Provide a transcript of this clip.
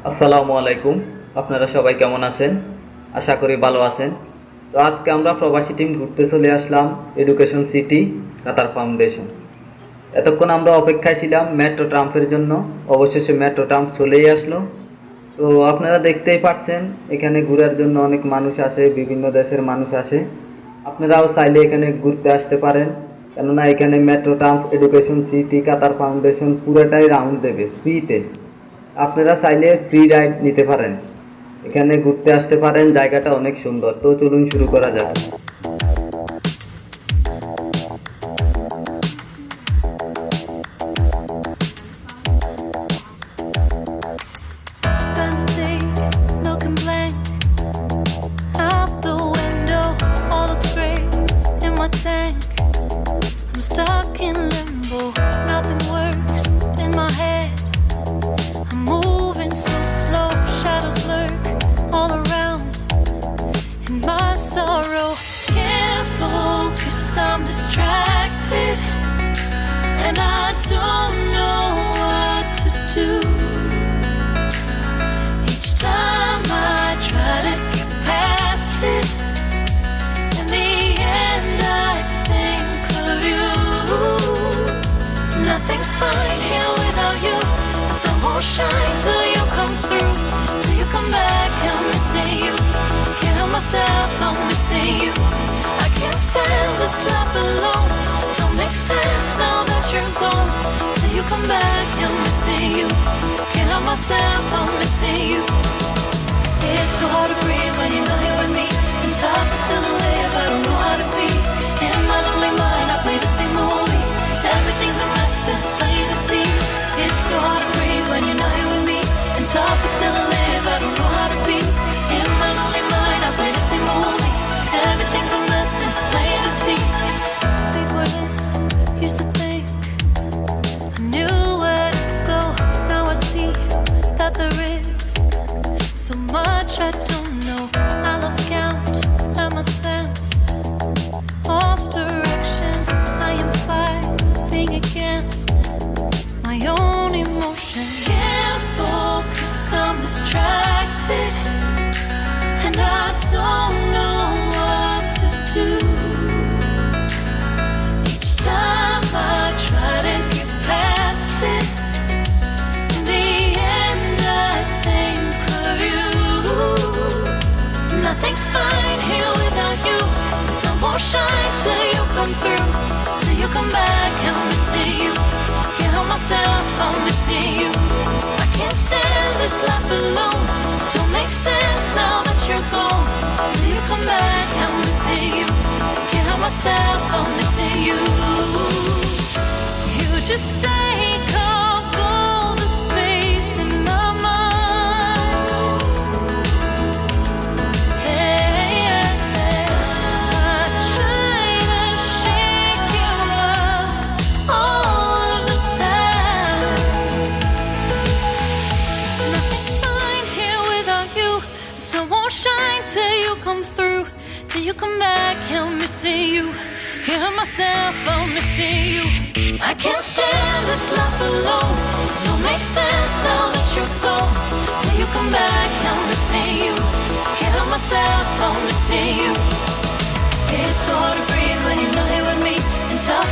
আসসালামু আলাইকুম। আপনারা সবাই কেমন আছেন? আশা করি ভালো আছেন। তো আজকে আমরা প্রবাসী টিম ঘুরতে চলে আসলাম এডুকেশন সিটি কাতার ফাউন্ডেশন। এতক্ষণ আমরা অপেক্ষায় ছিলাম মেট্রো ট্রাম্পের জন্য। অবশেষে মেট্রো ট্রাম্প চলেই আসলো। তো আপনারা দেখতেই পাচ্ছেন এখানে ঘোরার জন্য অনেক মানুষ আসে, বিভিন্ন দেশের মানুষ আসে। আপনারাও চাইলে এখানে ঘুরতে আসতে পারেন, কেননা এখানে মেট্রো ট্রাম্প এডুকেশন সিটি কাতার ফাউন্ডেশন পুরোটাই রাউন্ড দেবে ফ্রিতে। আপনারা চাইলে ফ্রি রাইড নিতে পারেন, এখানে ঘুরতে আসতে পারেন। জায়গাটা অনেক সুন্দর। তো চলুন শুরু করা যাক। Spend a day looking blank out the window, all looks great in my tank. I'm stuck in limbo, nothing works in my head. I'm moving so slow, shadows lurk all around. In my sorrow, can't focus, I'm distracted, and I don't know what to do. Each time I try to get past it, in the end I think of you. Nothing's fine here without you. The sun won't shine till you come through, till you come back. I'm missing you. Can't help myself, I'm missing you. I can't stand this life alone. Don't make sense now that you're gone. Till you come back, I'm missing you. Can't help myself, I'm missing you. It's so hard to breathe when you're not here with me. And tough is still to live, I don't know how to be. In my lonely mind, I play the same movie. Everything's a mess, it's plain to see. It's so hard to breathe when you're not here with me. And tough is still to live, I don't know how to be. In my lonely mind, I play the same movie. Everything's a mess, it's plain to see. Before this, used to think I knew where to go. Now I see that there is so much I don't know. I lost count and my sense of direction. I am fighting against my own emotion. Can't focus, I'm distracted, and I don't know what to do. Each time I try to get past it, in the end I think of you. Nothing's fine here without you. The sun won't shine till you come through, till you come back. I'm missing you. Can't help myself, I'm missing you. I can't stand this life alone. Don't make sense now that you're gone. Till you come back, I'm missing you. Can't help myself, I'm missing you. You just take up all the space in my mind. Hey, I try to shake you up all of the time. Nothing's fine here without you. The sun won't shine till you come through, till you come back. I'm missing you. Can't help myself, I'm missing you. I can't stand this life alone. Don't make sense now that you're gone. Till you come back, I'm missing you. Can't help myself, I'm missing you. It's so hard to breathe when you're not here with me. And tough